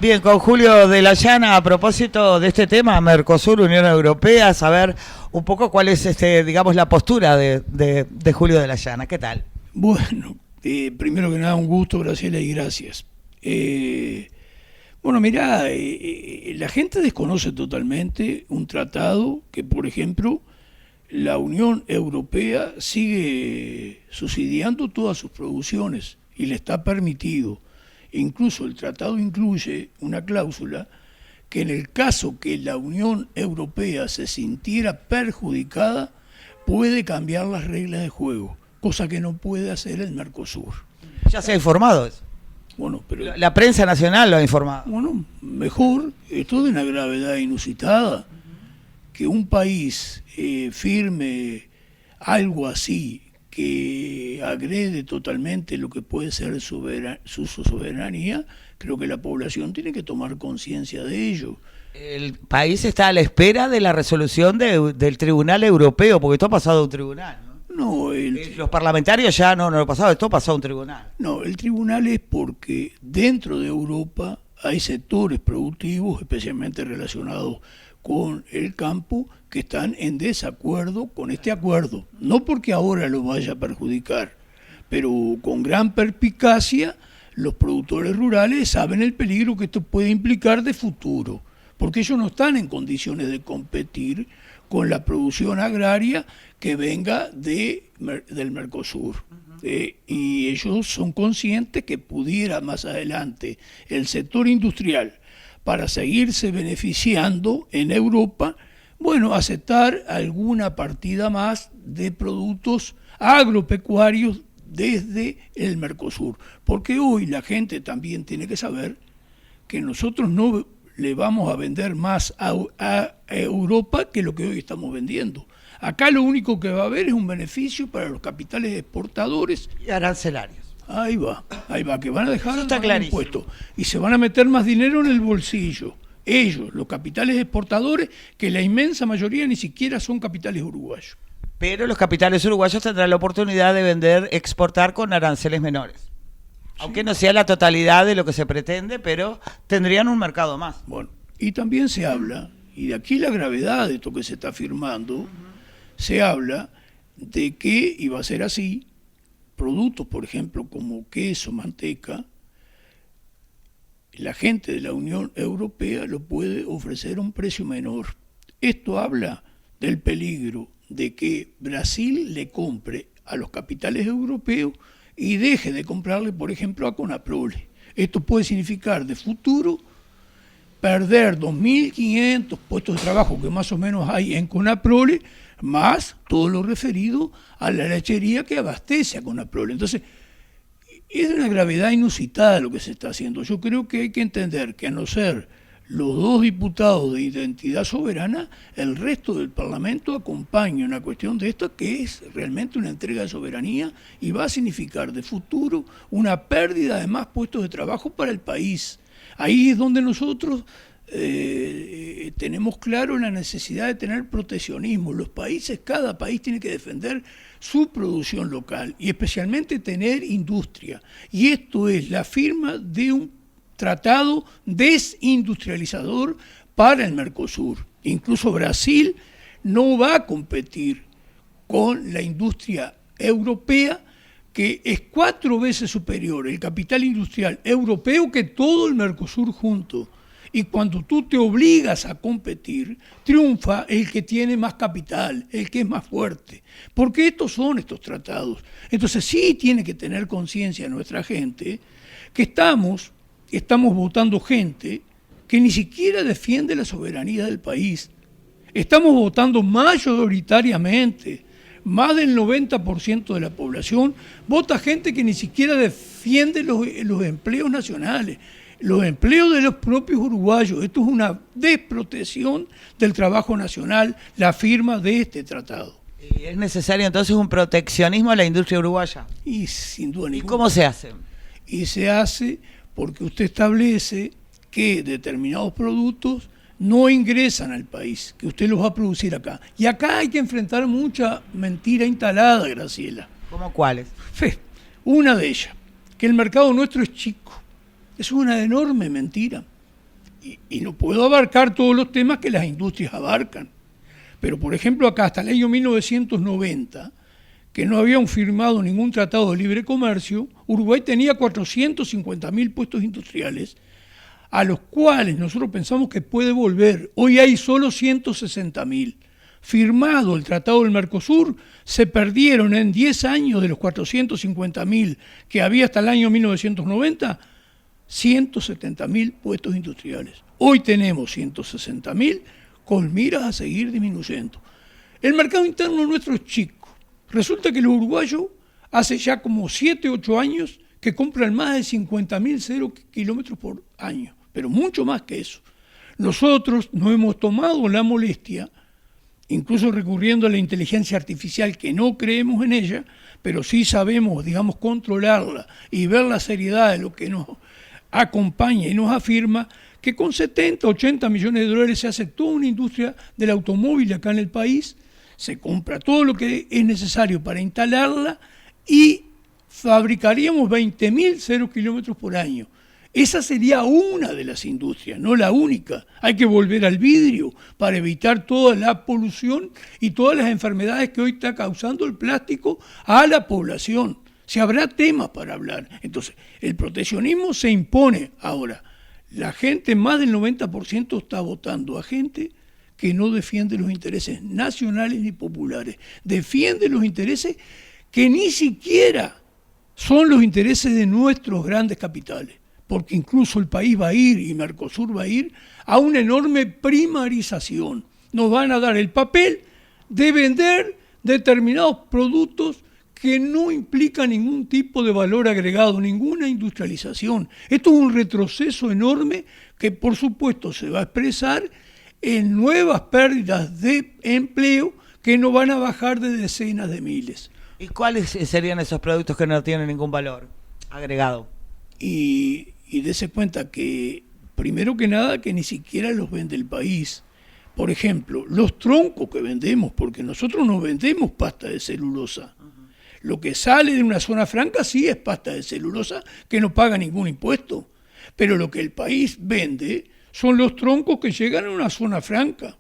Bien, con Julio de la Llana, a propósito de este tema, Mercosur, Unión Europea, saber un poco cuál es, digamos, la postura de Julio de la Llana. ¿Qué tal? Bueno, primero que nada un gusto, Graciela, y gracias. Bueno, mirá, la gente desconoce totalmente un tratado que, por ejemplo, la Unión Europea sigue subsidiando todas sus producciones y le está permitido. Incluso el tratado incluye una cláusula que en el caso que la Unión Europea se sintiera perjudicada, puede cambiar las reglas de juego, cosa que no puede hacer el Mercosur. Ya se ha informado eso. Bueno, pero La prensa nacional lo ha informado. bueno, mejor, esto de una gravedad inusitada, que un país firme algo así, que agrede totalmente lo que puede ser su soberanía, creo que la población tiene que tomar conciencia de ello. El país está a la espera de la resolución del Tribunal Europeo, porque esto ha pasado a un tribunal, ¿no? No, Los parlamentarios ya no lo pasado, esto pasó a un tribunal. no, el tribunal es porque dentro de Europa hay sectores productivos, especialmente relacionados con el campo, que están en desacuerdo con este acuerdo. No porque ahora lo vaya a perjudicar, pero con gran perspicacia los productores rurales saben el peligro que esto puede implicar de futuro, porque ellos no están en condiciones de competir con la producción agraria que venga del Mercosur. Y ellos son conscientes que pudiera más adelante el sector industrial, para seguirse beneficiando en Europa, bueno, aceptar alguna partida más de productos agropecuarios desde el Mercosur. Porque hoy la gente también tiene que saber que nosotros no le vamos a vender más a Europa que lo que hoy estamos vendiendo. Acá lo único que va a haber es un beneficio para los capitales exportadores Y arancelarios. Ahí va, que van a dejar está más clarísimo. impuestos y se van a meter más dinero en el bolsillo. Ellos, los capitales exportadores, que la inmensa mayoría ni siquiera son capitales uruguayos. Pero los capitales uruguayos tendrán la oportunidad de vender, exportar con aranceles menores. Aunque no sea la totalidad de lo que se pretende, pero tendrían un mercado más. Bueno, y también se habla, y de aquí la gravedad de esto que se está firmando, se habla de que, y va a ser así, productos, por ejemplo, como queso, manteca, la gente de la Unión Europea lo puede ofrecer a un precio menor. Esto habla del peligro de que Brasil le compre a los capitales europeos y deje de comprarle, por ejemplo, a Conaprole. Esto puede significar de futuro perder 2.500 puestos de trabajo que más o menos hay en Conaprole, más todo lo referido a la lechería que abastece a Conaprole. Entonces, es de una gravedad inusitada lo que se está haciendo. Yo creo que hay que entender que, a no ser los dos diputados de Identidad Soberana, el resto del Parlamento acompaña una cuestión de esta que es realmente una entrega de soberanía y va a significar de futuro una pérdida de más puestos de trabajo para el país. Ahí es donde nosotros tenemos claro la necesidad de tener proteccionismo. Los países, cada país tiene que defender su producción local y especialmente tener industria. Y esto es la firma de un tratado desindustrializador para el Mercosur. Incluso Brasil no va a competir con la industria europea, que es 4 veces superior el capital industrial europeo que todo el Mercosur junto. Y cuando tú te obligas a competir, triunfa el que tiene más capital, el que es más fuerte. Porque estos son estos tratados. Entonces sí tiene que tener conciencia nuestra gente que estamos votando gente que ni siquiera defiende la soberanía del país. Estamos votando mayoritariamente. Más del 90% de la población vota gente que ni siquiera defiende los empleos nacionales, los empleos de los propios uruguayos. Esto es una desprotección del trabajo nacional, la firma de este tratado. ¿Y es necesario entonces un proteccionismo a la industria uruguaya? Y sin duda ¿Y ninguna. cómo se hace? Y se hace porque usted establece que determinados productos no ingresan al país, que usted los va a producir acá. Y acá hay que enfrentar mucha mentira instalada, Graciela. ¿Cómo cuáles? Una de ellas, que el mercado nuestro es chico. Es una enorme mentira. y no puedo abarcar todos los temas que las industrias abarcan. Pero, por ejemplo, acá hasta el año 1990, que no habían firmado ningún tratado de libre comercio, Uruguay tenía 450.000 puestos industriales, a los cuales nosotros pensamos que puede volver. Hoy hay solo 160.000. Firmado el Tratado del Mercosur, se perdieron en 10 años de los 450.000 que había hasta el año 1990, 170.000 puestos industriales. Hoy tenemos 160.000 con miras a seguir disminuyendo. El mercado interno nuestro es chico. Resulta que los uruguayos hace ya como 7, 8 años que compran más de 50.000 kilómetros por año, pero mucho más que eso. Nosotros nos hemos tomado la molestia, incluso recurriendo a la inteligencia artificial, que no creemos en ella, pero sí sabemos, digamos, controlarla y ver la seriedad de lo que nos acompaña y nos afirma, que con 70, 80 millones de dólares se hace toda una industria del automóvil acá en el país, se compra todo lo que es necesario para instalarla y fabricaríamos 20.000 kilómetros por año. Esa sería una de las industrias, no la única. Hay que volver al vidrio para evitar toda la polución y todas las enfermedades que hoy está causando el plástico a la población. Si habrá temas para hablar. Entonces, el proteccionismo se impone ahora. La gente, más del 90% está votando a gente que no defiende los intereses nacionales ni populares. Defiende los intereses que ni siquiera son los intereses de nuestros grandes capitales. Porque incluso el país va a ir, y Mercosur va a ir, a una enorme primarización. Nos van a dar el papel de vender determinados productos que no implican ningún tipo de valor agregado, ninguna industrialización. Esto es un retroceso enorme que, por supuesto, se va a expresar en nuevas pérdidas de empleo que no van a bajar de decenas de miles. ¿Y cuáles serían esos productos que no tienen ningún valor agregado? Y dése cuenta que, primero que nada, que ni siquiera los vende el país. Por ejemplo, los troncos que vendemos, porque nosotros no vendemos pasta de celulosa. Lo que sale de una zona franca sí es pasta de celulosa que no paga ningún impuesto. Pero lo que el país vende son los troncos que llegan a una zona franca,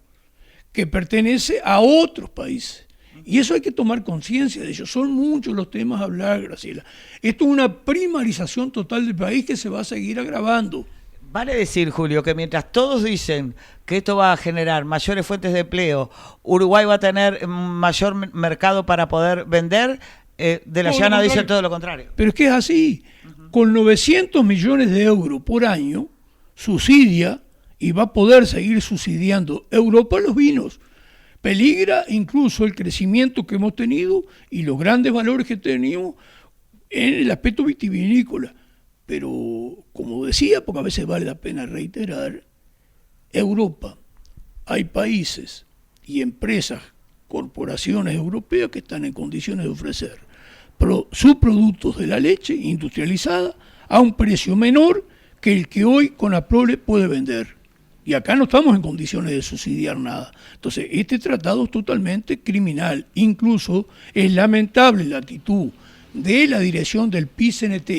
que pertenece a otros países. Y eso hay que tomar conciencia de ello. Son muchos los temas a hablar, Graciela. Esto es una primarización total del país que se va a seguir agravando. Vale decir, Julio, que mientras todos dicen que esto va a generar mayores fuentes de empleo, Uruguay va a tener mayor mercado para poder vender, de la Llana dicen todo lo contrario. Pero es que es así. Con 900 millones de euros por año, subsidia y va a poder seguir subsidiando Europa los vinos. Peligra incluso el crecimiento que hemos tenido y los grandes valores que tenemos en el aspecto vitivinícola. Pero, como decía, porque a veces vale la pena reiterar, Europa, hay países y empresas, corporaciones europeas que están en condiciones de ofrecer sus productos de la leche industrializada a un precio menor que el que hoy Conaprole puede vender. Y acá no estamos en condiciones de subsidiar nada. Entonces, este tratado es totalmente criminal. Incluso es lamentable la actitud de la dirección del PICNT,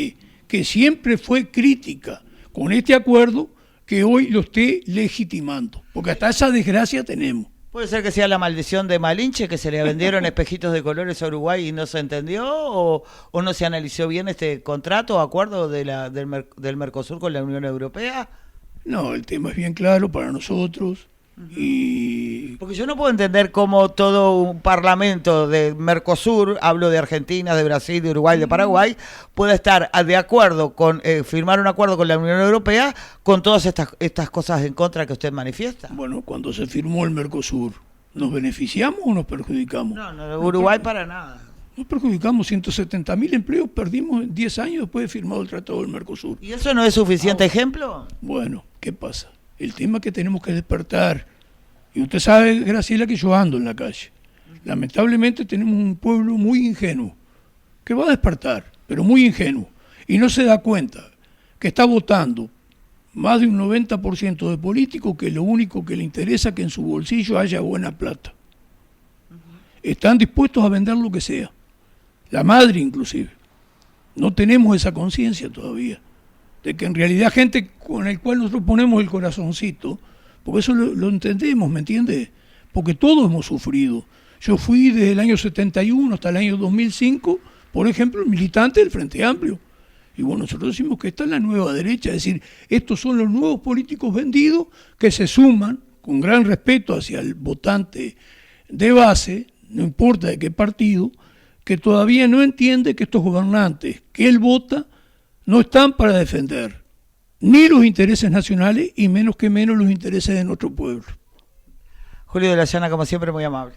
que siempre fue crítica con este acuerdo, que hoy lo esté legitimando. Porque hasta esa desgracia tenemos. ¿Puede ser que sea la maldición de Malinche, que se le vendieron espejitos de colores a Uruguay y no se entendió? ¿O no se analizó bien este contrato o acuerdo del Mercosur con la Unión Europea? No, el tema es bien claro para nosotros. Y porque yo no puedo entender cómo todo un parlamento de Mercosur, hablo de Argentina, de Brasil, de Uruguay, de Paraguay, puede estar de acuerdo con firmar un acuerdo con la Unión Europea con todas estas cosas en contra que usted manifiesta. Bueno, cuando se firmó el Mercosur, ¿nos beneficiamos o nos perjudicamos? No, Uruguay para nada. Nos perjudicamos, 170.000 empleos perdimos en 10 años después de firmado el Tratado del Mercosur. ¿Y eso no es suficiente ejemplo? Bueno, ¿qué pasa? El tema que tenemos que despertar, y usted sabe, Graciela, que yo ando en la calle. Lamentablemente tenemos un pueblo muy ingenuo, que va a despertar, pero muy ingenuo, y no se da cuenta que está votando más de un 90% de políticos que lo único que le interesa es que en su bolsillo haya buena plata. Están dispuestos a vender lo que sea, la madre inclusive. No tenemos esa conciencia todavía. de que en realidad gente con el cual nosotros ponemos el corazoncito, porque eso lo entendemos, ¿me entiendes? Porque todos hemos sufrido. Yo fui desde el año 71 hasta el año 2005, por ejemplo, militante del Frente Amplio. Y bueno, nosotros decimos que esta es la nueva derecha, es decir, estos son los nuevos políticos vendidos que se suman con gran respeto hacia el votante de base, no importa de qué partido, que todavía no entiende que estos gobernantes que él vota no están para defender ni los intereses nacionales y menos los intereses de nuestro pueblo. Julio de la Llana, como siempre, muy amable.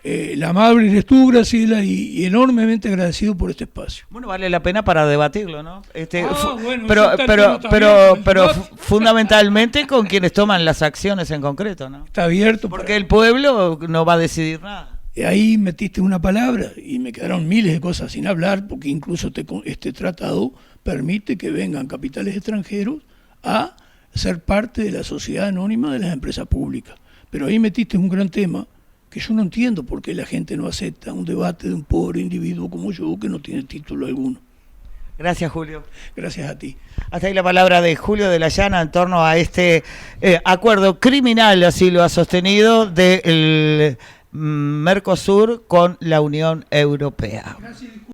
La amable eres tú, Graciela, y enormemente agradecido por este espacio. Bueno, vale la pena para debatirlo, ¿no? Bueno, pero fundamentalmente con quienes toman las acciones en concreto, ¿no? Está abierto. Porque el pueblo no va a decidir nada. Ahí metiste una palabra y me quedaron miles de cosas sin hablar, porque incluso este tratado permite que vengan capitales extranjeros a ser parte de la sociedad anónima de las empresas públicas. Pero ahí metiste un gran tema que yo no entiendo por qué la gente no acepta un debate de un pobre individuo como yo que no tiene título alguno. Gracias, Julio. Gracias a ti. Hasta ahí la palabra de Julio de la Llana en torno a este acuerdo criminal, así lo ha sostenido, del Mercosur con la Unión Europea. Gracias.